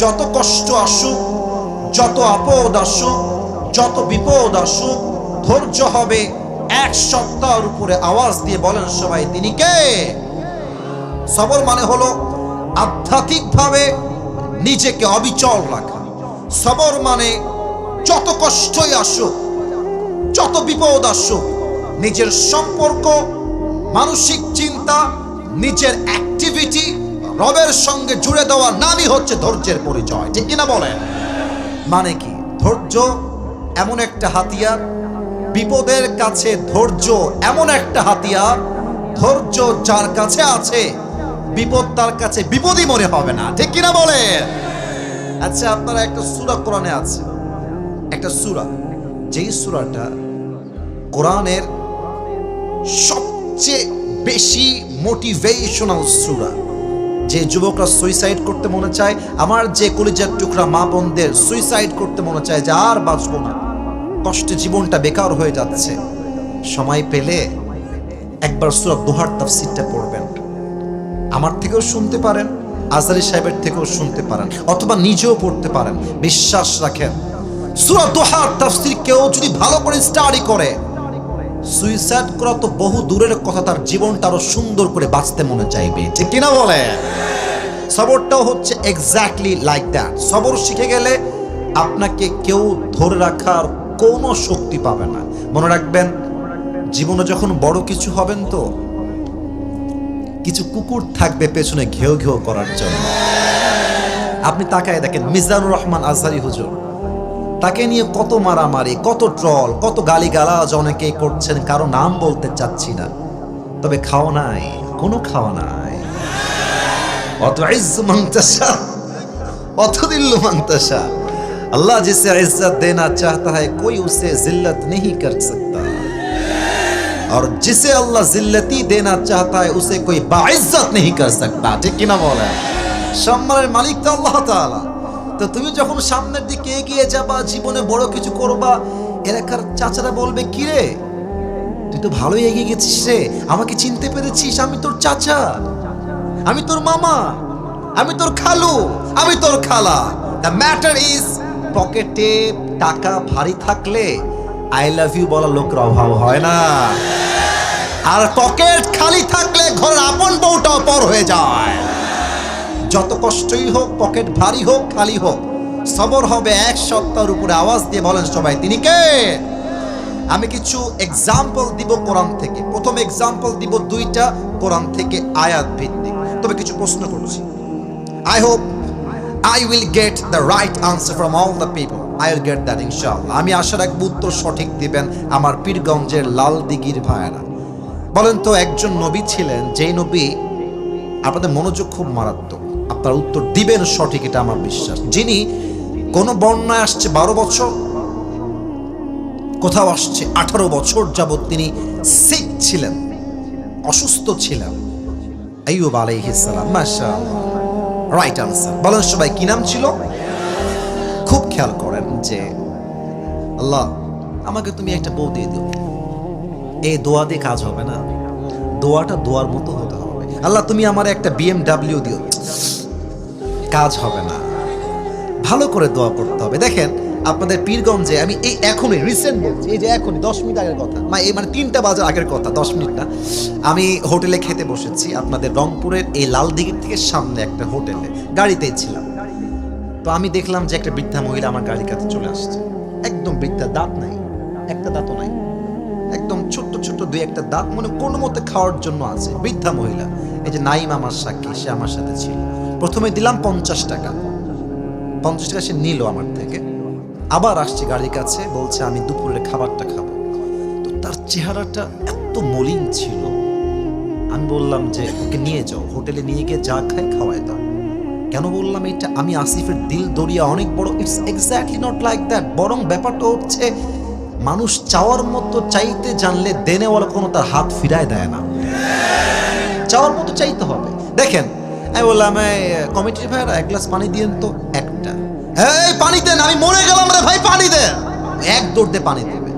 যত কষ্ট আসুক, যত আপদ আসুক, যত বিপদ আসুক, ধৈর্য হবে। এক সপ্তাহের উপরে আওয়াজ দিয়ে বলেন সবাই, তিনি কে? সবর মানে হলো আধ্যাত্মিকভাবে নিজেকে অবিচল রাখা। সবর মানে যত কষ্টই আসুক, যত বিপদ আসুক, নিজের সম্পর্ক, মানসিক চিন্তা, নিজের অ্যাক্টিভিটি রবের সঙ্গে জুড়ে দেওয়া নামই হচ্ছে ধৈর্যের পরিচয়। ঠিক কিনা বলেন? মানে কি? ধৈর্য এমন একটা হাতিয়ার, বিপদের কাছে ধৈর্য এমন একটা হাতিয়ার, ধৈর্য যার কাছে আছে বিপদ তার কাছে বিপদই মনে হবে না। ঠিক কিনা বলেন? আচ্ছা, আপনারা একটা সূরা কোরআনে আছে, একটা সূরা, যেই সূরাটা কোরআনের সবচেয়ে বেশি মোটিভেশনাল সূরা। যে যুবকরা সুইসাইড করতে মনে চায়, আমার যে কলিজার টুকরা মা বোনদের সুইসাইড করতে মনে চায় যে আর বাঁচবো না, কষ্টে জীবনটা বেকার হয়ে যাচ্ছে, সময় পেলে একবার সূরা দোহার তাফসীরটা পড়বেন। আমার থেকেও শুনতে পারেন, আজহারী সাহেবের থেকেও শুনতে পারেন, অথবা নিজেও পড়তে পারেন। বিশ্বাস রাখেন, সূরা দোহার তাফসীর কেউ যদি ভালো করে স্টাডি করে, সুইসাইড করা তো বহু দূরের কথা, তার জীবনটা আরো সুন্দর করে বাঁচতে মনে চাইবে। ঠিক কিনা বলে? সবরটাও হচ্ছে এক্স্যাক্টলি লাইক দ্যাট। সবর শিখে গেলে আপনাকে কেউ ধরে রাখার কোনো শক্তি পাবে না। মনে রাখবেন, জীবনে যখন বড় কিছু হবেন তো কিছু কুকুর থাকবে পেছনে ঘেউ ঘেউ করার জন্য। আপনি তাকায় দেখেন মিজানুর রহমান আজহারী হুজুর, তাকে নিয়ে কত মারামারি, কত ট্রল, কত গালিগালাজ অনেকে করছেন, কারো নাম বলতে চাচ্ছি না, তবে খাওয়া নাই, কোনো খাওয়া নাই। অত ইজ্জু মাংতাশা অত দিল্লু মাংতাশা, अल्लाह जिसे इज्जत देना चाहता है कोई उसे जिल्लत नहीं कर सकता, और जिसे अल्लाह जिल्लती देना चाहता है उसे कोई बाइज्जत नहीं कर सकता। ठीक কিনা বলে? সম্মানের মালিক তো আল্লাহ তাআলা। তো তুমি যখন সামনের দিকে এগিয়ে যাবা, জীবনে বড় কিছু করবা, এলাকার চাচারা বলবে, কি রে তুই তো ভালোই এগিয়ে গেছিস রে, আমাকে চিনতে পেরেছিস? আমি তোর চাচা, আমি তোর মামা, আমি তোর খালু, আমি তোর খালা। দ্য ম্যাটার ইজ, পকেটে টাকা ভারী থাকলে আই লাভ ইউ বলার লোকের অভাব হয় না, আর পকেট খালি থাকলে ঘরের আপন বউটাও পর হয়ে যায়। যত কষ্টই হোক, পকেট ভারী হোক খালি হোক, সবর হবে এক সপ্তাহের উপরে। আওয়াজ দিয়ে বলেন সবাই, তিনি কে? আমি কিছু এক্সাম্পল দিব কোরআন থেকে। প্রথম এক্সাম্পল দিব দুইটা কোরআন থেকে আয়াত ভিত্তিক, তবে কিছু প্রশ্ন করছি। I hope I will get the right answer from all the people. I will get that inshallah. আমি আশা রাখব উত্তর সঠিক দিবেন আমার পীরগঞ্জের লাল দিঘির ভাইয়েরা। বলেন তো, একজন নবী ছিলেন, যেই নবী, আপনাদের মনোযোগ খুব মারাত্মক, আপনারা উত্তর দিবেন সঠিক, এটা আমার বিশ্বাস, যিনি কোন বর্ণনায় আসছে 12 বছর, কোথাও আসছে 18 বছর যাবত তিনি সিক ছিলেন, অসুস্থ ছিলেন। আইয়ুব আলাইহিস সালাম। মাশাআল্লাহ, রাইট আনসার। বলেন সবাই, কি নাম ছিল? খুব খেয়াল করেন যে আল্লাহ আমাকে তুমি একটা বউ দিয়ে দিও। এই দোয়া দিয়ে কাজ হবে না, দোয়াটা দোয়ার মতো হতে হবে। আল্লাহ তুমি আমার একটা BMW দিও, কাজ হবে না, ভালো করে দোয়া করতে হবে। দেখেন আপনাদের পীরগঞ্জে, আমি এই এখনই রিসেন্ট বলছি, এই যে এখনই 10 মিনিট আগের কথা, মানে 3টা বাজার আগের কথা, 10 মিনিট না, আমি হোটেলে খেতে বসেছি আপনাদের রংপুরের এই লাল দিঘির থেকে সামনে একটা হোটেলে, গাড়িতেই ছিলাম। তো আমি দেখলাম যে একটা বৃদ্ধা মহিলা আমার গাড়ির কাছে চলে আসছে। একদম বৃদ্ধা, দাঁত নাই, একটা দাঁতও নাই, একদম ছোট্ট ছোট্ট 2-1টা দাঁত, মনে কোনো মতে খাওয়ার জন্য আছে। বৃদ্ধা মহিলা, এই যে নাইম আমার সাক্ষী, সে আমার সাথে ছিল। প্রথমে দিলাম 50 টাকা, 50 টাকা সে নিল আমার থেকে। আবার আসছে গাড়ির কাছে, বলছে আমি দুপুরের খাবারটা খাবো। তো তার চেহারাটা এত মলিন ছিল, আমি বললাম যে ওকে নিয়ে যাও, হোটেলে নিয়ে গিয়ে যা খায় খাওয়াই দাও। কেন বললাম এটা? আমি আসিফের দিল দরিয়া অনেক বড়, it's exactly not like that. বরং ব্যাপারটা হচ্ছে, মানুষ চাওয়ার মতো চাইতে জানলে দেনেওয়ালা কোনো তার হাত ফিরায় দেয় না। চাওয়ার মতো চাইতে হবে। দেখেন, আমি বললাম কমিটির ভাইরা 1 গ্লাস পানি দিয়েন তো। একটা, এই পানি দেন, আমি মরে গেলাম রে ভাই, পানি দেন। এক দৌড় দিয়ে পানি দেবে।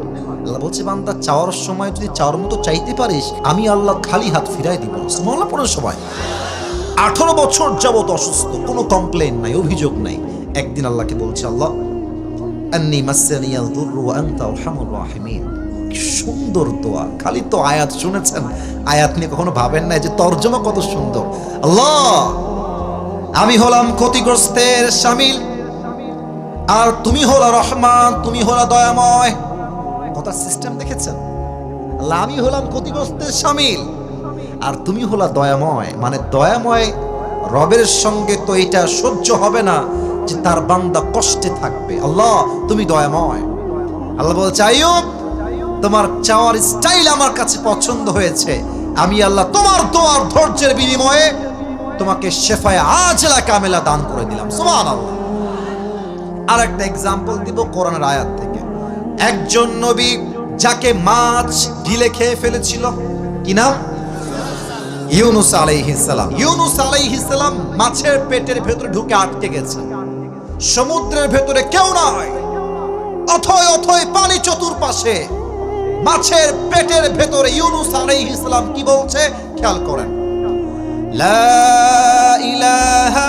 আল্লাহ বলছে, বান্দা চাওয়ার সময় যদি চাওয়ার মতো চাইতে পারিস, আমি আল্লাহ খালি হাত ফিরাই দিব। সুবহানাল্লাহ পড়েন সবাই। 18 বছর যাবত অসুস্থ, কোনো কমপ্লেন নাই, অভিযোগ নাই। একদিন আল্লাহকে বলছে, আল্লাহ আন্নী মাসসানিয়াল দুররু ওয়া আনতা আরহামুর রাহিমিন। কি সুন্দর দোয়া! খালি তো আয়াত শুনেছেন, আয়াত নিয়ে কখনো ভাবেন না যে তরজমা কত সুন্দর। আল্লাহ, আমি হলাম ক্ষতিগ্রস্তের শামিল, আর তুমি হলো রহমান, তুমি হলো দয়াময়। কথার সিস্টেম দেখেছেন? আল্লাহ, আমি হলাম ক্ষতিগ্রস্তের শামিল আর তুমি হলো দয়াময়। মানে দয়াময় রবের সঙ্গে তো এটা সহ্য হবে না যে তার বান্দা কষ্টে থাকবে। আল্লাহ, তুমি দয়াময়। আল্লাহ বলছে, আইয়ুব, তোমার চাওয়ার স্টাইল আমার কাছে পছন্দ হয়েছে। আমি আল্লাহ তোমার দোয়ার ধৈর্যের বিনিময়ে তোমাকে শেফায়ে আজলা কামেলা দান করে দিলাম। সুবহানাল্লাহ। আর একটা এক্সাম্পল দিব কোরআনের আয়াত থেকে। একজন নবী যাকে মাছ গিলে খেয়ে ফেলেছিল, কি নাম? ইউনুস আলাইহিস সালাম। ইউনুস আলাইহিস সালাম মাছের পেটের ভেতরে ঢুকে আটকে গেছেন। সমুদ্রের ভেতরে কেউ নাই, অথই অথই পানি চতুর্পাশে। মাছের পেটের ভেতরে ইউনুস আলাইহিস সালাম কি বলছে খেয়াল করেন। লা ইলাহা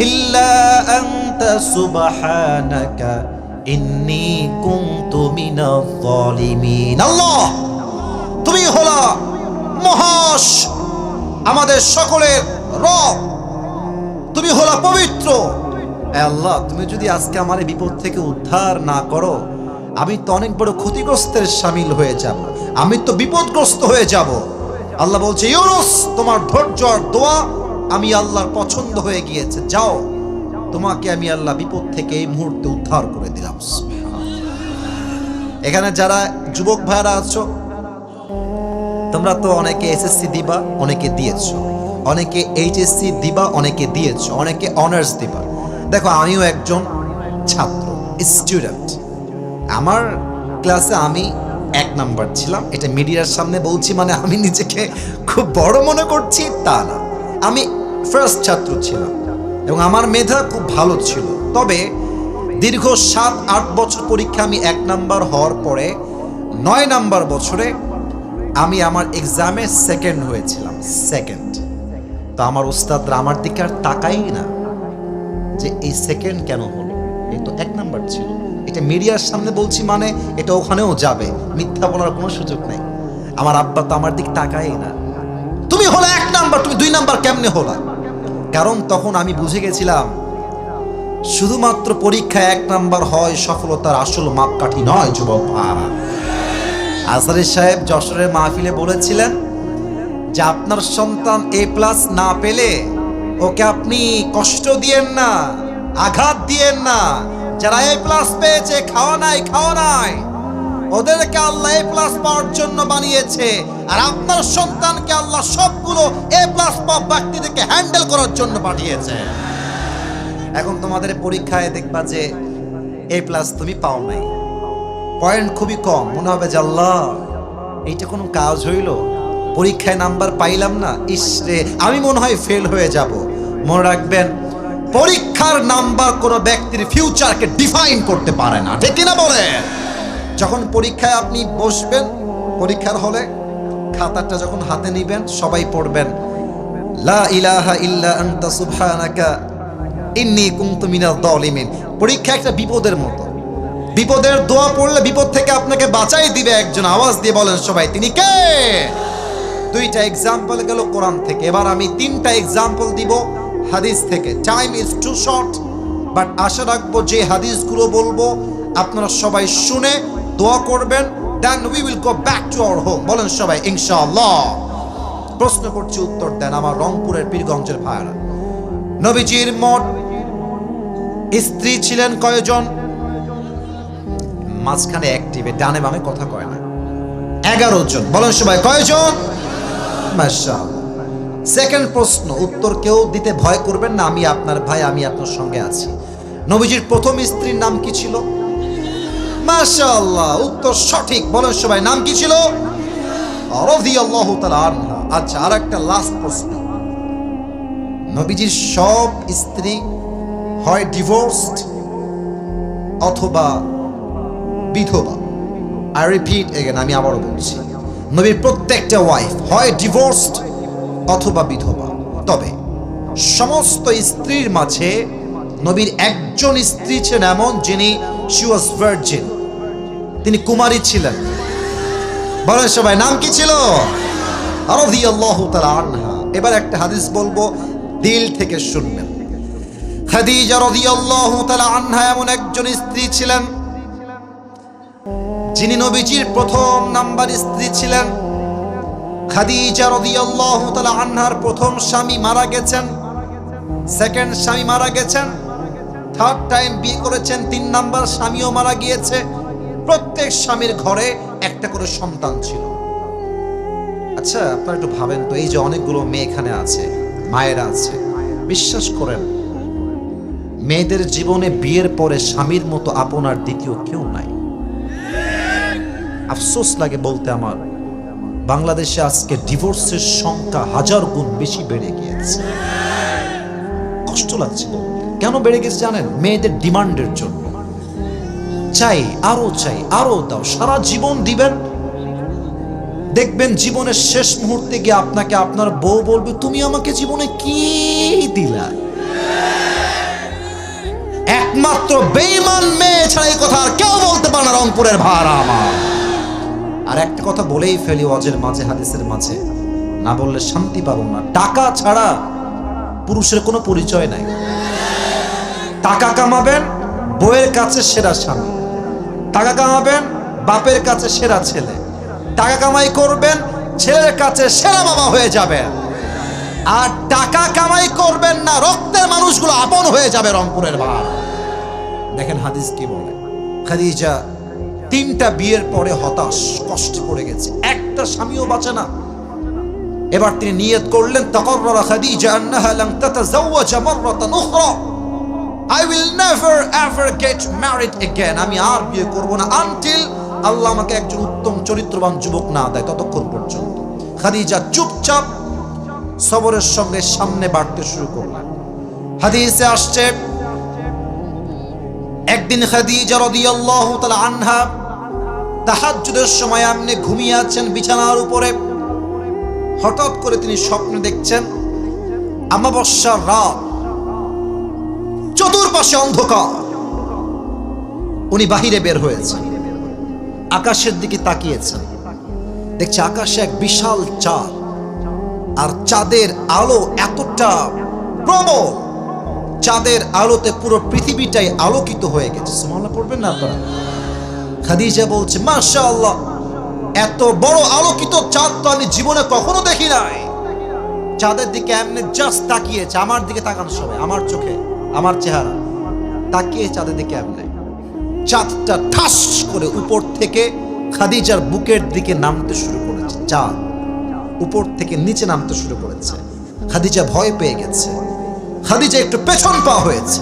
ইল্লা আনতা সুবহানাকা ইন্নী কুনতু মিনাজ জালিমিন। আল্লাহ, তুমি হলা মহাশ আমাদের সকলের রব, তুমি হলা পবিত্র। আল্লাহ, তুমি যদি আজকে আমার এই বিপদ থেকে উদ্ধার না করো, আমি তো অনেক বড় ক্ষতিগ্রস্তের শামিল হয়ে যাব, আমি তো বিপদগ্রস্ত হয়ে যাব। আল্লাহ বলছে, ইউনুস, তোমার ধৈর্য আর দোয়া আমি আল্লাহর পছন্দ হয়ে গিয়েছে, যাও, তোমাকে আমি আল্লাহ বিপদ থেকে এই মুহূর্তে উদ্ধার করে দিলাম। এখানে যারা যুবক ভাইরা আছো, তোমরা তো অনেকে এসএসসি দিবা, অনেকে দিয়েছো, অনেকে এইচএসসি দিবা, অনেকে দিয়েছো, অনেকে অনার্স দিবা। দেখো, আমিও একজন ছাত্র, স্টুডেন্ট। আমার ক্লাসে আমি 1 নাম্বার ছিলাম। এটা মিডিয়ার সামনে বলছি মানে আমি নিজেকে খুব বড় মনে করছি তা না, আমি ফার্স্ট ছাত্র ছিলাম এবং আমার মেধা খুব ভালো ছিল। তবে দীর্ঘ 7-8 বছর পরীক্ষা আমি 1 নাম্বার হওয়ার পরে 9 নাম্বার বছরে আমি আমার এক্সামে সেকেন্ড হয়েছিলাম, সেকেন্ড। তো আমার উস্তাদরা আমার দিকে আর তাকাই না যে এই সেকেন্ড কেন হলো, এই তো 1 নাম্বার ছিল। এটা মিডিয়ার সামনে বলছি মানে এটা ওখানেও যাবে, মিথ্যা বলার কোনো সুযোগ নেই। আমার আব্বা তো আমার দিক তাকাই না, তুমি হলো 1 নাম্বার, তুমি 2 নাম্বার কেমনে হলা? কারণ তখন আমি বুঝে গেছিলাম শুধুমাত্র পরীক্ষায় 1 নাম্বার হয় সফলতার আসল মাপকাঠি নয়। যুবক আজহারী সাহেব যশোরের মাহফিলে বলেছিলেন যে আপনার সন্তান A+ না পেলে ওকে আপনি কষ্ট দিয়েন না, আঘাত দিয়েন না। যারা A+ পেয়েছে, খাওয়া নাই, ওদেরকে আল্লাহ A+ পাওয়ার জন্য বানিয়েছে, আর আপনার সন্তানকে আল্লাহ সবগুলো A+ পাওয়া ব্যক্তিদেরকে হ্যান্ডেল করার জন্য পাঠিয়েছে। এখন তোমাদের পরীক্ষায় দেখবা যে A+ তুমি পাও নাই, পয়েন্ট খুবই কম, মনে হবে যে আল্লাহ এইটা কোনো কাজ হইল, পরীক্ষায় নাম্বার পাইলাম না, ইসরে আমি মনে হয় ফেল হয়ে যাব। মনে রাখবেন, পরীক্ষার নাম্বার কোনো ব্যক্তির ফিউচারকে ডিফাইন করতে পারে না, ঠিক কিনা বলে? যখন পরীক্ষায় আপনি বসবেন, পরীক্ষার হলে খাতাটা যখন হাতে নিবেন, সবাই পড়বেন লা ইলাহা ইল্লা আনতা সুবহানাকা ইন্নী কুনতু মিনাজ জালিমিন। পরীক্ষা একটা বিপদের মতো, বিপদের দোয়া পড়লে বিপদ থেকে আপনাকে বাঁচাই দিবে একজন। আওয়াজ দিয়ে বলেন সবাই, তিনি কে? 2টা এক্সাম্পল গেল কোরআন থেকে, এবার আমি 3টা এক্সাম্পল দিব হাদিস থেকে। Time is too short, but আশা রাখবো যে হাদিসগুলো বলবো আপনারা সবাই শুনে দোয়া করবেন, then we will go back to our home. বলেন সবাই ইনশাআল্লাহ। প্রশ্ন করছি, উত্তর দেন আমার রংপুরের পীরগঞ্জের ভাইরা। নবীজির মোট স্ত্রী ছিলেন কয়জন? মাঝখানে অ্যাক্টিভে ডানে বামে কথা কয় না, 11 জন। বলেন সবাই কয়জন? মাশাআল্লাহ। সেকেন্ড প্রশ্ন, উত্তর কেউ দিতে ভয় করবেন না, আমি আপনার ভাই, আমি আপনার সঙ্গে আছি। নবীজির প্রথম স্ত্রীর নাম কি ছিল? মাশাআল্লাহ, উত্তর সঠিক। বলেন সবাই, নাম কি ছিল? রাদিয়াল্লাহু তাআলা আনহা। আচ্ছা, আর একটা লাস্ট প্রশ্ন, নবীজির সব স্ত্রী হয় ডিভোর্সড অথবা বিধবা। আই রিপিট এগেন, আমি আবারও বলছি, নবীর প্রত্যেকটা ওয়াইফ হয় ডিভোর্সড অথবা বিধবা। তবে সমস্ত স্ত্রীর মাঝে নবীর একজন স্ত্রী ছিলেন এমন যিনি শি ওয়াজ ভার্জিন, তিনি কুমারী ছিলেন। বলেন সবাই, নাম কি ছিল? রাদিয়াল্লাহু তাআলা আনহা। এবার একটা হাদিস বলবো, দিল থেকে শুনবেন। খাদিজা রাদিয়াল্লাহু তাআলা আনহা এমন একজন স্ত্রী ছিলেন যিনি নবীজির প্রথম নাম্বার স্ত্রী ছিলেন। খাদিজা রাদিয়াল্লাহু তাআলা আনহার প্রথম স্বামী মারা গেছেন, সেকেন্ড স্বামী মারা গেছেন, থার্ড টাইম বিয়ে করেছেন, 3 নাম্বার স্বামীও মারা গিয়েছে। প্রত্যেক স্বামীর ঘরে একটা করে সন্তান ছিল। আচ্ছা, আপনারা একটু ভাবেন তো, এই যে অনেকগুলো মেয়ে এখানে আছে, মায়েরা আছে, বিশ্বাস করেন মেয়েদের জীবনে বিয়ের পরে স্বামীর মতো আপনার দ্বিতীয় কেউ নাই। আফসোস লাগে বলতে আমার, বাংলাদেশে আজকে ডিভোর্সের সংখ্যা 1000 গুণ বেশি বেড়ে গিয়েছে। কষ্ট লাগছে। কেন বেড়ে গেছে জানেন? মেয়েদের ডিমান্ডের জন্য। চাই, আরো দাও, সারা জীবন দিবেন। দেখবেন জীবনের শেষ মুহূর্তে গিয়ে আপনাকে আপনার বউ বলবে, তুমি আমাকে জীবনে কি দিলা? একমাত্র বেঈমান মেয়ে ছাড়া এই কথা আর কেউ বলতে পারে না, রংপুরের ভাড়া আমার। আর একটা কথা বলেই ফেলি ওয়াজের মাঝে, হাদিসের মাঝে, না বললে শান্তি পাবো না। টাকা ছাড়া পুরুষের কোনো পরিচয় নাই। টাকা কামাবেন, বউয়ের কাছে সেরা স্বামী। টাকা কামাবেন, বাপের কাছে সেরা ছেলে। টাকা কামাই করবেন, ছেলের কাছে সেরা বাবা হয়ে যাবেন। আর টাকা কামাই করবেন না, রক্তের মানুষগুলো আপন হয়ে যাবে রংপুরের ভাড়া। দেখেন হাদিস কি বলে। খাদিজা 3টা বিয়ের পরে হতাশ, কষ্টে পড়ে গেছে, একটা স্বামীও বাঁচে না। এবার তিনি নিয়ত করলেন, তাকাররারা খাদিজা আন্নাহা লান তাতাযাওয়াজা মাররাতান Ukhra, I will never ever get married again. আমি আর বিয়ে করব না আনটিল আল্লাহ আমাকে একজন উত্তম চরিত্রবান যুবক না দেয়, ততক্ষণ পর্যন্ত। খাদিজা চুপচাপ সবরের সঙ্গে সামনে বাড়তে শুরু করলেন। হাদিসে আসছে, একদিন খাদিজা রাদিয়াল্লাহু তাআলা আনহা তাহাজ্জুদের সময় এমনি ঘুমিয়ে আছেন বিছানার উপরে। হঠাৎ করে তিনি স্বপ্নে দেখছেন অমাবস্যার রাত, চতুর্পাশে অন্ধকার। উনি বাহিরে বের হয়েছেন, আকাশের দিকে তাকিয়েছেন, দেখছে আকাশে এক বিশাল চাঁদ, আর চাঁদের আলো এতটা প্রবল, চাঁদের আলোতে পুরো পৃথিবীটাই আলোকিত হয়ে গেছে। সুবহানাল্লাহ পড়বেন না আপনারা? খাদিজা বলছে, মাশাআল্লাহ, এত বড় আলোকিত চাঁদ তো আমি জীবনে কখনো দেখি নাই। চাঁদের দিকে এমনি জাস্ট তাকিয়েছে, আমার দিকে তাকান সবাই, আমার চোখে, আমার চেহারা তাকিয়ে চাঁদের দিকে এমনি। চাঁদটা ঠাস করে উপর থেকে খাদিজার বুকের দিকে নামতে শুরু করেছে। চাঁদ উপর থেকে নিচে নামতে শুরু করেছে। খাদিজা ভয় পেয়ে গেছে। খাদিজা একটু পেছন পা হয়েছে,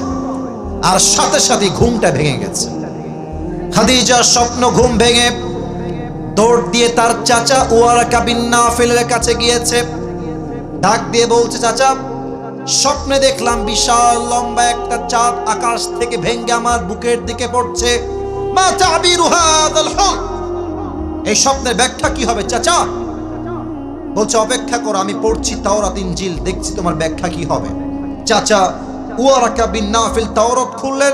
আর সাথে সাথে ঘুমটা ভেঙে গেছে। খাদিজার স্বপ্ন ঘুম ভেঙে দৌড় দিয়ে তার চাচা ওয়ারাকা বিন নাফিলের কাছে গিয়েছে। ডাক দিয়ে বলছে, চাচা, স্বপ্নে দেখলাম বিশাল লম্বা একটা চাঁদ আকাশ থেকে ভেঙে আমার বুকের দিকে পড়ছে। মা তাবিরু হাযাল হুলম, এই স্বপ্নের ব্যাখ্যা কি হবে চাচা? বলছে, অপেক্ষা করো, আমি পড়ছি তাওরাত ইনজিল, দেখছি তোমার ব্যাখ্যা কি হবে। চাচা ওয়ারাকা বিন নাফিল তাওরাত খুললেন,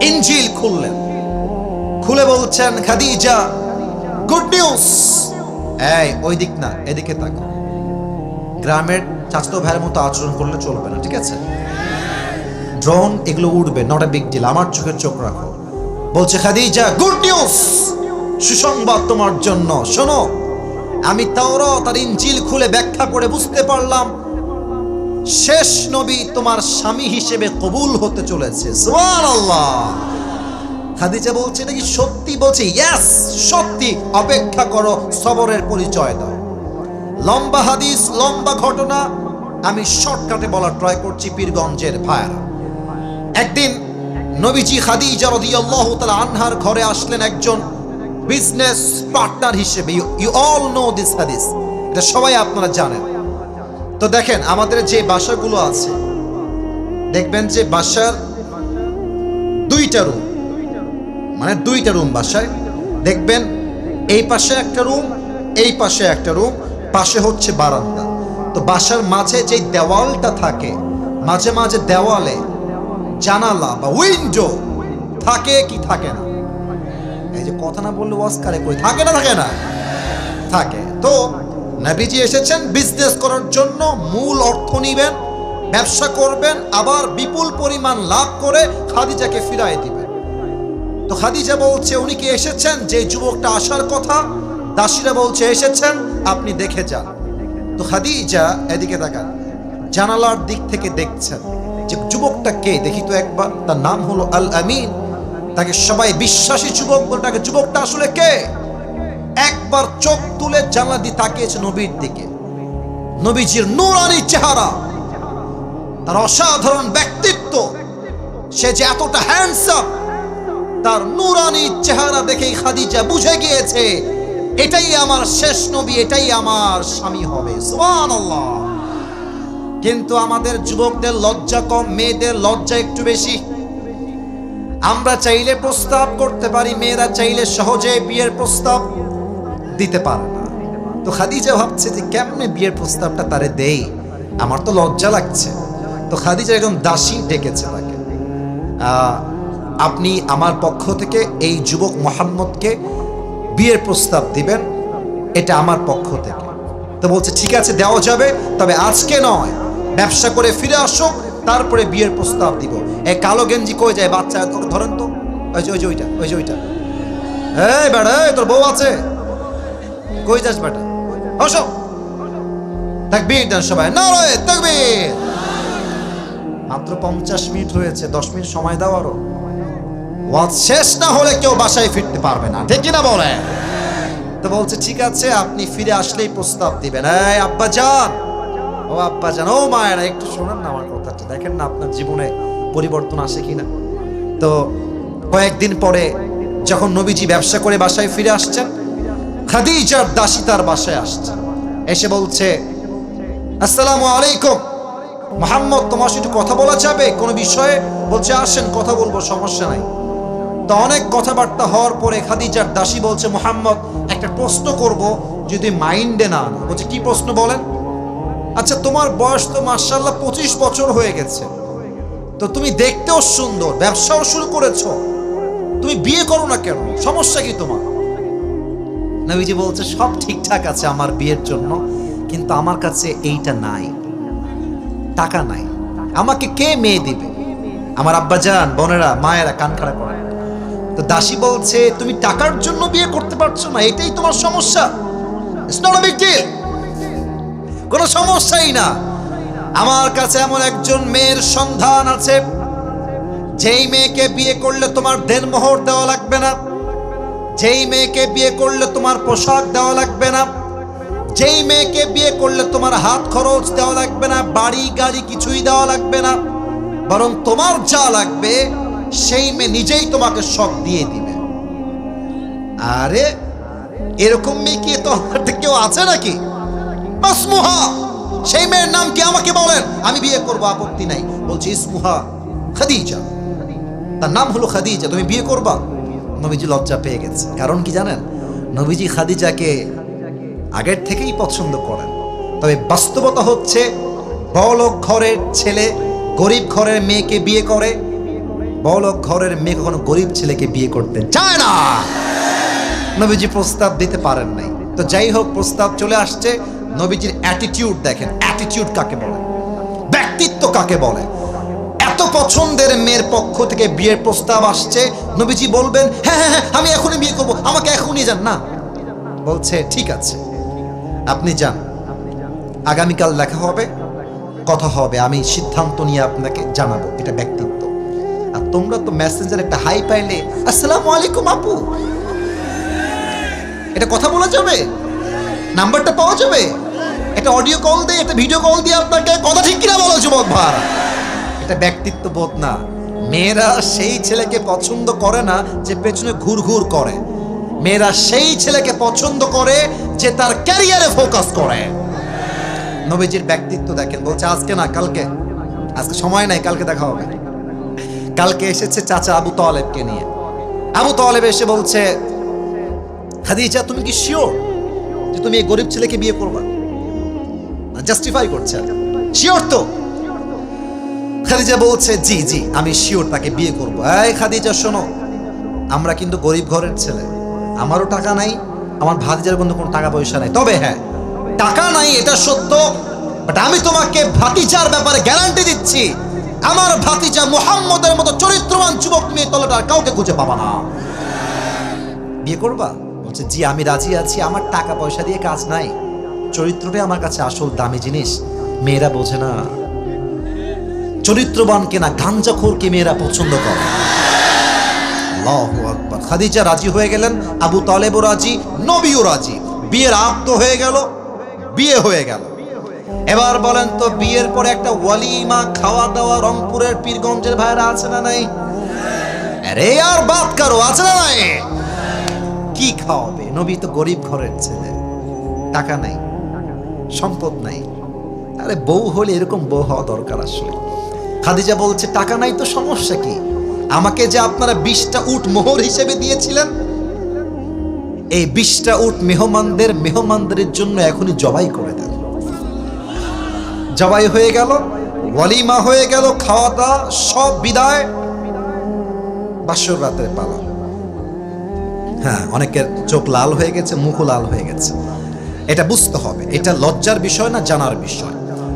ইনজিল খুললেন, খুলে বলছেন, খাদিজা, গুড নিউজ। এই ওই দিক না, এদিকে তাকাও। গ্রামের চাচাতো ভাইয়ের মতো আচরণ করলে চলবে না, ঠিক আছে? ড্রোন এগুলো উড়বে, নট এ বিগ ডিল, আমার চোখের চোখ রাখো। বলছে, খাদিজা, গুড নিউজ, সুসংবাদ তোমার জন্য। শোনো, আমি তাওরাত আর ইনজিল খুলে ব্যাখ্যা করে বুঝতে পারলাম শেষ নবী তোমার স্বামী হিসেবে কবুল হতে চলেছে। সুবহানাল্লাহ। খাদিজা বলছে, এটা কি সত্যি? বলছে, ইয়েস, সত্যি। অপেক্ষা করো, সবরের পরিচয় দাও। লম্বা হাদিস, লম্বা ঘটনা, আমি শর্টকাটে বলার ট্রাই করছি পীরগঞ্জের ভাইরা। একদিন নবীজি খাদিজা রাদিয়াল্লাহু তাআলা আনহার ঘরে আসলেন একজন বিজনেস পার্টনার হিসেবে। ইউ অল নো দিস হাদিস, এটা সবাই আপনারা জানেন। তো দেখেন, আমাদের যে বাসাগুলো আছে, দেখবেন যে বাসার 2টা রুম, মানে 2টা রুম বাসায়, দেখবেন এই পাশে একটা রুম, এই পাশে একটা রুম, পাশে হচ্ছে বারান্দা। তো বাসার মাঝে যে দেওয়ালটা থাকে, মাঝে মাঝে দেওয়ালে জানালা বা উইন্ডো থাকে কি থাকে না? এই যে কথা না বললে ওয়াজকারে কই থাকে না থাকে না থাকে। তো নবীজি এসেছেন বিজনেস করার জন্য, মূল অর্থ নিবেন, ব্যবসা করবেন, আবার বিপুল পরিমাণ লাভ করে খাদিজাকে ফিরায় দিবেন। তো খাদিজা বলছে উনি কি এসেছেন যে যুবকটা আসার কথা? দাসীরা বলছে এসেছেন, আপনি দেখে যান। তো খাদিজা এদিকে তাকান, জানালার দিক থেকে দেখছেন যে যুবকটা কে, দেখি তো একবার। তার নাম হলো আল আমিন, তাকে সবাই বিশ্বাসী যুবক বলে ডাকে। যুবকটা আসলে কে? একবার চোখ তুলে জানলা দিয়ে তাকিয়েছে নবীর দিকে। নবীজির নূরানি চেহারা, তার অসাধারণ ব্যক্তিত্ব, সে যে এতটা হ্যান্ডসাম, তার নূরানি চেহারা দেখেই খাদিজা বুঝে গিয়েছে এটাই আমার শেষ নবী, এটাই আমার স্বামী হবে। সুবহানাল্লাহ। কিন্তু আমাদের যুবকদের লজ্জা কম, মেয়েদের লজ্জা একটু বেশি। আমরা চাইলে প্রস্তাব করতে পারি, মেয়েরা চাইলে সহজে বিয়ের প্রস্তাব দিতে পারে না। তো খাদিজা ভাবছে যে কেমনে বিয়ের প্রস্তাবটা তারে দেই, আমার তো লজ্জা লাগছে। তো খাদিজা একদম দাসী ডেকেছে তাকে, আপনি আমার পক্ষ থেকে এই যুবক মোহাম্মদকে বিয়ের প্রস্তাব দিবেন, এটা আমার পক্ষ থেকে। তো বলছে ঠিক আছে দেওয়া যাবে, তবে আজকে নয়, ব্যবসা করে ফিরে আসুক, তারপরে বিয়ের প্রস্তাব দিব। এই কালো গেঞ্জি কই যায় বাচ্চা, তোকে ধরেন তো, ওই যে ওইটা ওইটা। এই বেটা, তোর বউ আছে? কই যাস বেটা? আসো, তাকবীর দেন সবাই, নারায়ে তাকবীর। মাত্র 50 মিনিট হয়েছে, 10 মিনিট সময় দাও আরো। ওয়াজ শেষ না হলে কেউ বাসায় ফিরতে পারবে না, ঠিক কিনা বলে? তো বলছে ঠিক আছে, আপনি ফিরে আসলেই প্রস্তাব দিবেন। এই আব্বা যান, ও আব্বা যান, ও মায়েরা একটু শোনেন না আমার কথাটা, দেখেন না আপনার জীবনে পরিবর্তন আসে কিনা। তো কয়েকদিন পরে যখন নবীজি ব্যবসা করে বাসায় ফিরে আসছেন, খাদিজার দাসী তার বাসায় আসছে, এসে বলছে আসসালামু আলাইকুম মুহাম্মদ, তোমার সাথে কথা বলা যাবে কোনো বিষয়ে? বলছে আসেন কথা বলবো, সমস্যা নাই। তো অনেক কথাবার্তা হওয়ার পরে খাদিজার দাসী বলছে মুহাম্মদ একটা প্রশ্ন করব, যদি মাইন্ডে না আনো। বলছে কি প্রশ্ন বলেন? আচ্ছা তোমার বয়স তো মাশাআল্লাহ 25 বছর হয়ে গেছে, তো তুমি দেখতেও সুন্দর, ব্যবসাও শুরু করেছো, তুমি বিয়ে করো না কেন, সমস্যা কি তোমার? নবীজি বলছে সব ঠিকঠাক আছে আমার বিয়ের জন্য, কিন্তু আমার কাছে এইটা নাই, টাকা নাই, আমাকে কে মেয়ে দিবে? আমার আব্বা জান, বোনেরা, মায়েরা কান খাড়া করে। তো দাসী বলছে তুমি টাকার জন্য বিয়ে করতে পারছো না, এটাই তোমার সমস্যা? It's not a big deal, কোনো সমস্যাই না। আমার কাছে এমন একজন মেয়ের সন্ধান আছে, যেই মেয়েকে বিয়ে করলে তোমার দেনমোহর দেওয়া লাগবে না, যেই মেয়েকে বিয়ে করলে তোমার পোশাক দেওয়া লাগবে না, যেই মেয়েকে বিয়ে করলে তোমার হাত খরচ দেওয়া লাগবে না, বাড়ি গাড়ি কিছুই দেওয়া লাগবে না, বরং তোমার যা লাগবে সেই মেয়ে নিজেই তোমাকে সব দিয়ে দিবে। আরে এরকম মেয়ে কি তো কেউ আছে নাকি? ইসমুহা, সেই মেয়ের নাম কি আমাকে বলেন, আমি বিয়ে করবো, আপত্তি নাই। বলছি ইসমুহা খাদিজা, তার নাম হলো খাদিজা, তুমি বিয়ে করবা? নবীজি লজ্জা পেয়ে গেছে, কারণ কি জানেন, নবীজি খাদিজাকে আগের থেকেই পছন্দ করেন। তবে বাস্তবতা হচ্ছে বড়লোক ঘরের ছেলে গরিব ঘরের মেয়েকে বিয়ে করে, বড়লোক ঘরের মেয়ে কখনো গরিব ছেলেকে বিয়ে করতে চায় না। নবীজি প্রস্তাব দিতে পারেন নাই। তো যাই হোক, প্রস্তাব চলে আসছে। নবীজির অ্যাটিটিউড দেখেন, অ্যাটিটিউড কাকে বলে, ব্যক্তিত্ব কাকে বলে। এত পছন্দের মেয়ের পক্ষ থেকে বিয়ের প্রস্তাব আসছে, নবীজি বলবেন হ্যাঁ হ্যাঁ হ্যাঁ আমি এখনই বিয়ে করবো, আমাকে এখনই যান না। বলছে ঠিক আছে আপনি যান, আগামীকাল দেখা হবে, কথা হবে, আমি সিদ্ধান্ত নিয়ে আপনাকে জানাবো। এটা ব্যক্তিত্ব। আর তোমরা তো মেসেঞ্জার একটা হাই পাইলে আসসালামু আলাইকুম আপু, এটা কথা বলা যাবে, নাম্বারটা পাওয়া যাবে, একটা অডিও কল দিয়ে, একটা ভিডিও কল দিয়ে আপনাকে কথা ঠিক কিনা বলো যুবক ভাই, এটা ব্যক্তিত্ব বোধ না। মেয়েরা সেই ছেলেকে পছন্দ করে না যে পেছনে ঘুরঘুর করে, মেয়েরা সেই ছেলেকে পছন্দ করে যে তার ক্যারিয়ারে ফোকাস করে। নবীজির ব্যক্তিত্ব দেখেন, বলছে আজকে না কালকে, আজকে সময় নাই, কালকে দেখা হবে। কালকে এসেছে চাচা আবু তালেবকে নিয়ে। আবু তালেব এসে বলছে খাদিজা তুমি কি শিওর যে তুমি এই গরিব ছেলেকে বিয়ে করবা? জাস্টিফাই করছে, শিওর তো? খাদিজা বলছে জি জি আমি শিওর তাকে বিয়ে করব। এই খাদিজা শোনো, আমরা কিন্তু গরিব ঘরের ছেলে, আমারও টাকা নাই, আমার ভাতিজার কিন্তু কোনো টাকা পয়সা নাই, তবে হ্যাঁ টাকা নাই এটা সত্য, বাট আমি তোমাকে ভাতিজার ব্যাপারে গ্যারান্টি দিচ্ছি, আমার ভাতিজা মুহাম্মদের মতো চরিত্রবান যুবক মেয়ে তলাটা আর কাউকে খুঁজে পাবা না। বিয়ে করবা? বলছে জি আমি রাজি আছি, আমার টাকা পয়সা দিয়ে কাজ নাই, চরিত্রটাই আমার কাছে আসল দামি জিনিস। মেয়েরা বোঝে না, চরিত্রবানকে না গাঞ্জাখোরকে মেয়েরা পছন্দ করে। আল্লাহু আকবার। খাদিজা রাজি হয়ে গেলেন, আবু তালেবও রাজি, নবীও রাজি, বিয়ের আগ তো হয়ে গেল, বিয়ে হয়ে গেল। এবার বলেন তো বিয়ের পরে একটা ওয়ালিমা খাওয়া দাওয়া রংপুরের পীরগঞ্জের ভাইরা আছে না নাই? আরে আর বাত করো, আছে না নাই? কি খাওয়াবে? নবী তো গরিব ঘরের ছেলে, টাকা নাই, সম্পদ নাই। আরে বউ হলে এরকম বউ হওয়া দরকার আসলে। খাদিজা বলছে টাকা নাই তো সমস্যা কি, আমাকে যে আপনারা 20টা উট মোহর হিসেবে দিয়েছিলেন, এই 20টা উট মেহমানদের জন্য এখনই জবাই করে দেন। জবাই হয়ে গেল, ওয়ালিমা হয়ে গেল, খাওয়া দাওয়া সব বিদায়, বাসর রাতের পালা। হ্যাঁ, অনেকের চোখ লাল হয়ে গেছে, মুখও লাল হয়ে গেছে। এটা বুঝতে হবে, এটা লজ্জার বিষয় না, জানার বিষয়।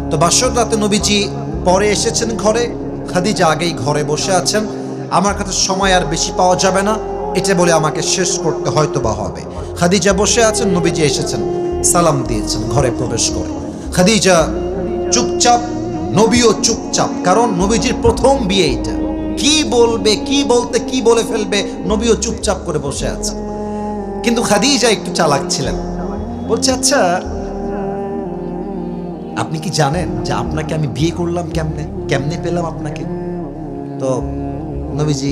তো বাসর রাতে নবীজি পরে এসেছেন ঘরে, খাদিজা আগেই ঘরে বসে আছেন। আমার কাছে সময় আর বেশি পাওয়া যাবে না, এটা বলে আমাকে শেষ করতে হয়তো বা হবে। খাদিজা বসে আছেন, নবীজি এসেছেন, সালাম দিয়েছেন ঘরে প্রবেশ করে। খাদিজা চুপচাপ, নবীও চুপচাপ, কারণ নবীজির প্রথম বিয়ে এটা। কি বলবে, কি বলতে কি বলে ফেলবে, নবীও চুপচাপ করে বসে আছে। কিন্তু খাদিজা একটু চালাক ছিলেন, বলছে আচ্ছা আপনি কি জানেন যে আপনাকে আমি বিয়ে করলাম কেমনে, কেমনে পেলাম আপনাকে? তো নবীজি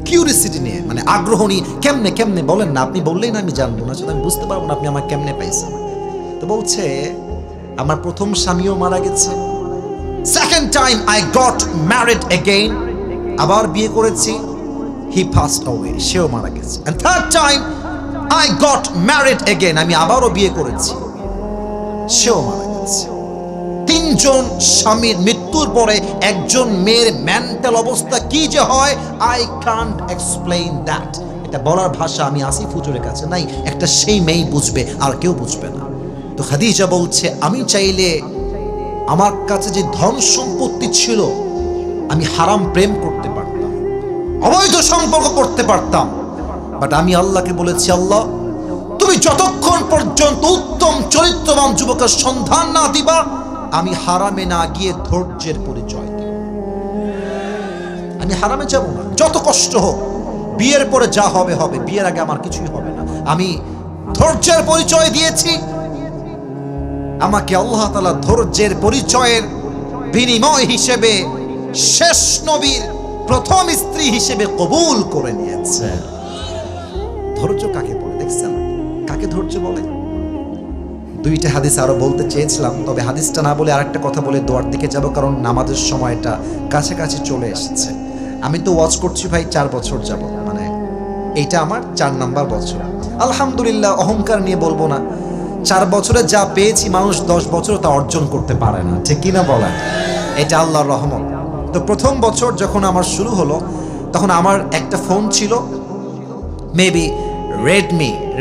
কিউরিসিটি নিয়ে, মানে আগ্রহ নিয়ে, কেমনে কেমনে বলেন না, আপনি বললেই না আমি জানবো না, আমি বুঝতে পারবো না আপনি আমার কেমনে পাইছেন। তো বলছে আমার প্রথম স্বামীও মারা গেছে, second time I got married again, আবার বিয়ে করেছি, হি পাসড অ্যাওয়ে, সেও মারা গেছে, and third time I got married again, আমি আবারও বিয়ে করেছি, সেও মারা গেছে। 3জন স্বামীর মৃত্যুর পরে একজন মেয়ের মেন্টাল অবস্থা কি যে হয়, আই কান্ট এক্সপ্লেইন দ্যাট। এটা বলার ভাষা আমি আসিফ হুজুরের কাছে নাই, একটা সেই মেয়ে বুঝবে, আর কেউ বুঝবে না। তো খাদিজা বলছে আমি চাইলে আমার কাছে যে ধন সম্পত্তি ছিল, আমি হারাম প্রেম করতে পারতাম, অবৈধ সম্পর্ক করতে পারতাম, বাট আমি আল্লাহকে বলেছি আল্লাহ তুমি যতক্ষণ পর্যন্ত উত্তম চরিত্রবান যুবকের সন্ধান না দিবা, আমি হারামে না গিয়ে ধৈর্যের পরিচয় দেব। আমি হারামে যাব না, যত কষ্ট হোক, বিয়ের পরে যা হবে হবে, বিয়ের আগে আমার কিছুই হবে না। আমি ধৈর্যের পরিচয় দিয়েছি, আমাকে আল্লাহ তাআলা ধৈর্যের পরিচয়ের বিনিময় হিসেবে শেষ নবীর প্রথম স্ত্রী হিসেবে কবুল করে নিয়েছে। ধৈর্য কাকে বলে দেখছেন? কাকে ধৈর্য বলে? 2টা হাদিস আরো বলতে চেয়েছিলাম, তবে হাদিসটা না বলে আরেকটা কথা বলে দোয়ার দিকে যাব, কারণ নামাজের সময়টা কাছাকাছি চলে এসেছে। আমি তো ওয়াজ করছি ভাই 4 বছর যাব, মানে এইটা আমার 4 নাম্বার বছর। আলহামদুলিল্লাহ, অহংকার নিয়ে বলবো না, 4 বছরে যা পেয়েছি মানুষ 10 বছর তা অর্জন করতে পারে না, ঠিক কিনা বলেন? এটা আল্লাহর রহমত। তো প্রথম বছর যখন আমার শুরু হলো, তখন আমার একটা ফোন ছিল, মেবি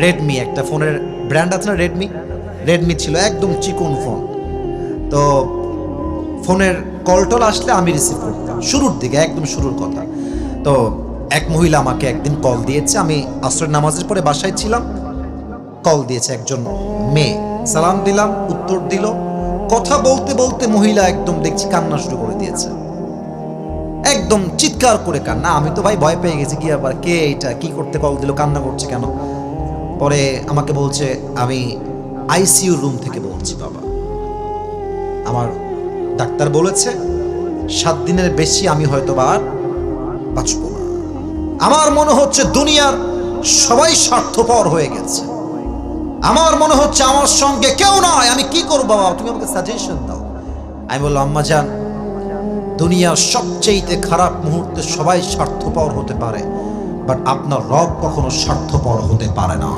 রেডমি একটা ফোনের ব্র্যান্ড আছে না, রেডমি ছিল, একদম চিকন ফোন। তো ফোনের কলটল আসলে আমি রিসিভ করতাম, শুরুর দিকে, একদম শুরুর কথা। তো এক মহিলা আমাকে একদিন কল দিয়েছে, আমি আসরের নামাজের পরে বাসায় ছিলাম, কল দিয়েছে একজন মেয়ে, সালাম দিলাম, উত্তর দিল, কথা বলতে বলতে মহিলা একদম দেখছি কান্না শুরু করে দিয়েছে, একদম চিৎকার করে কান্না। আমি তো ভাই ভয় পেয়ে গেছি, কি আবার, কে এটা, কি করতে কল দিল, কান্না করছে কেন? পরে আমাকে বলছে আমি আইসিইউ রুম থেকে বলছি, বাবা আমার ডাক্তার বলেছে 7 দিনের বেশি আমি হয়তো আর বাঁচব না। আমার মনে হচ্ছে দুনিয়ার সবাই স্বার্থপর হয়ে গেছে, আমার মনে হচ্ছে আমার সঙ্গে কেউ নয়, আমি কি করব বাবা, তুমি আমাকে সাজেশন দাও। আমি বললাম আম্মা জান, দুনিয়ার সবচেয়ে খারাপ মুহূর্তে সবাই স্বার্থপর হতে পারে, বাট আপনার রব কখনো স্বার্থপর হতে পারে না।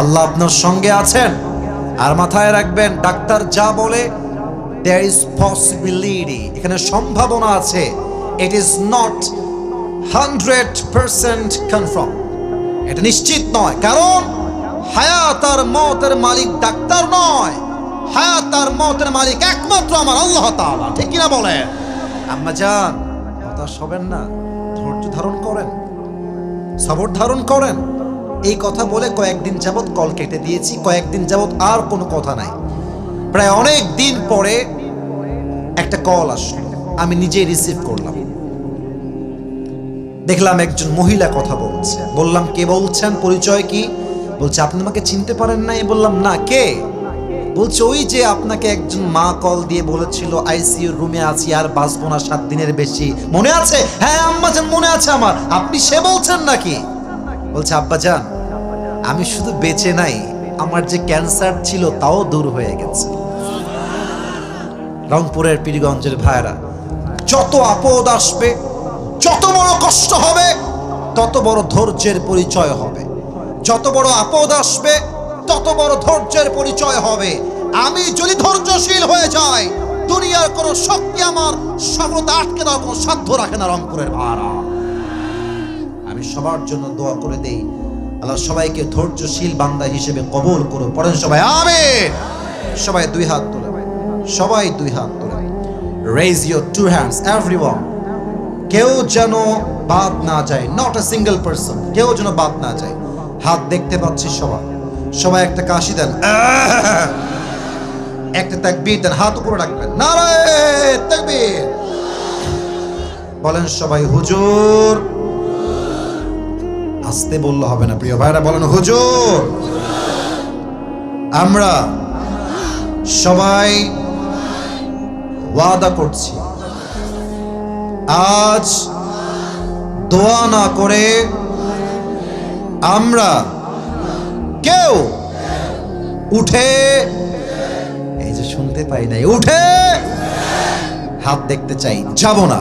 আল্লাহ আপনার সঙ্গে আছেন, আর মাথায় রাখবেন ডাক্তার যা বলে there is possibility, এখানে সম্ভাবনা আছে, it is not 100% confirm, এটা নিশ্চিত নয়। কারণ হায়াত আর মওতের মালিক ডাক্তার নয়, হায়াত আর মওতের মালিক একমাত্র আমার আল্লাহ তাআলা। ঠিক কিনা বলেন? আম্মা জান, হতাশ হবেন না, ধৈর্য ধারণ করেন, সবর ধারণ করেন। এই কথা বলে কয়েকদিন যাবত কল কেটে দিয়েছি, কয়েকদিন যাবত আর কোনো কথা নাই। প্রায় অনেক দিন পরে একটা কল আসলো, আমি নিজেই রিসিভ করলাম। দেখলাম একজন মহিলা কথা বলছে। বললাম, কে বলছেন, পরিচয় কি? বলছে, আপনি আমাকে চিনতে পারেন নাই। বললাম, না, কে? বলছে, ওই যে আপনাকে একজন মা কল দিয়ে বলেছিল আইসিইউ রুমে আছি, আর বাঁচবো না 7 দিনের বেশি, মনে আছে? হ্যাঁ আম্মাজান, মনে আছে আমার। আপনি সে বলছেন নাকি? বলছে, আব্বাজান, আমি শুধু বেঁচে নাই, আমার যে ক্যান্সার ছিল তাও দূর হয়ে গেছে। রংপুরের পীরগঞ্জের ভাইরা, যত আপদ আসবে, যত বড় কষ্ট হবে, তত বড় ধৈর্যের পরিচয় হবে। যত বড় আপদ আসবে, তত বড় ধৈর্যের পরিচয় হবে। আমি যদি ধৈর্যশীল হয়ে যাই, দুনিয়ার কোনো শক্তি আমার সফলতা আটকে দেওয়ার কোনো সাধ্য রাখে না। রংপুরের ভাইরা, আমি সবার জন্য দোয়া করে দেই, আল্লাহ সবাইকে ধৈর্যশীল বান্দা হিসেবে কবুল করুন। পড়েন সবাই আমিন। সবাই 2 হাত তুলে, সবাই 2 হাত তুলে, raise your 2 hands everyone। কেউ যেন বাদ না যায়, নট আ সিঙ্গেল পারসন, কেউ যেন বাদ না যায়। হাত দেখতে পাচ্ছি সবাই, সবাই একটা কাশি দেন, একটা তাকবীর দেন, হাত উপরে রাখবেন, নারায়ে তাকবীর। বলেন সবাই হুজুর। আসতে বললে হবে না প্রিয় ভাইরা, বলেন হুজুর। আমরা সবাই ওয়াদা করছি, আজ দোয়া না করে আমরা কেউ উঠে, এই যে শুনতে পাই নাই, উঠে হাত দেখতে চাই, যাব না।